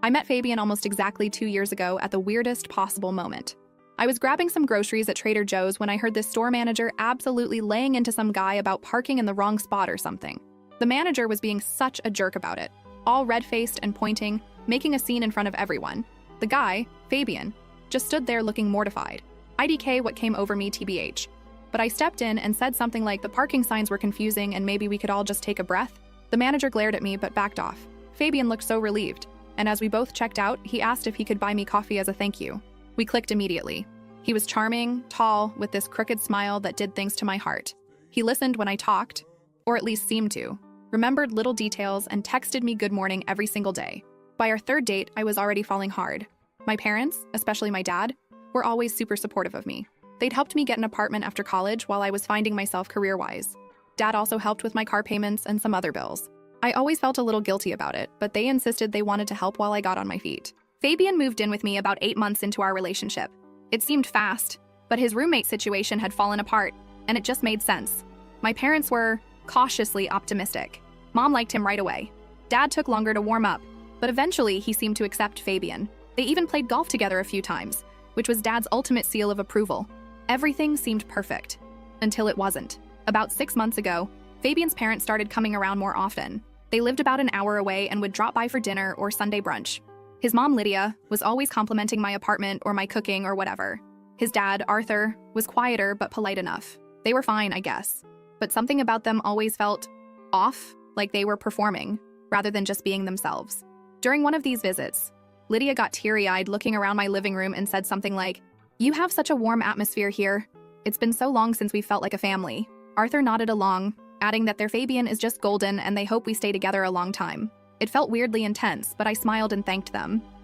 I met Fabian almost exactly 2 years ago at the weirdest possible moment. I was grabbing some groceries at Trader Joe's when I heard this store manager absolutely laying into some guy about parking in the wrong spot or something. The manager was being such a jerk about it, all red-faced and pointing, making a scene in front of everyone. The guy, Fabian, just stood there looking mortified. IDK what came over me TBH. But I stepped in and said something like the parking signs were confusing and maybe we could all just take a breath. The manager glared at me but backed off. Fabian looked so relieved, and as we both checked out, he asked if he could buy me coffee as a thank you. We clicked immediately. He was charming, tall, with this crooked smile that did things to my heart. He listened when I talked, or at least seemed to, remembered little details, and texted me good morning every single day. By our third date, I was already falling hard. My parents, especially my dad, were always super supportive of me. They'd helped me get an apartment after college while I was finding myself career-wise. Dad also helped with my car payments and some other bills. I always felt a little guilty about it, but they insisted they wanted to help while I got on my feet. Fabian moved in with me about 8 months into our relationship. It seemed fast, but his roommate situation had fallen apart, and it just made sense. My parents were cautiously optimistic. Mom liked him right away. Dad took longer to warm up, but eventually he seemed to accept Fabian. They even played golf together a few times, which was Dad's ultimate seal of approval. Everything seemed perfect, until it wasn't. About 6 months ago, Fabian's parents started coming around more often. They lived about an hour away and would drop by for dinner or Sunday brunch. His mom, Lydia, was always complimenting my apartment or my cooking or whatever. His dad, Arthur, was quieter but polite enough. They were fine, I guess. But something about them always felt off, like they were performing, rather than just being themselves. During one of these visits, Lydia got teary-eyed looking around my living room and said something like, "You have such a warm atmosphere here. It's been so long since we felt like a family." Arthur nodded along, adding that their Fabian is just golden and they hope we stay together a long time. It felt weirdly intense, but I smiled and thanked them.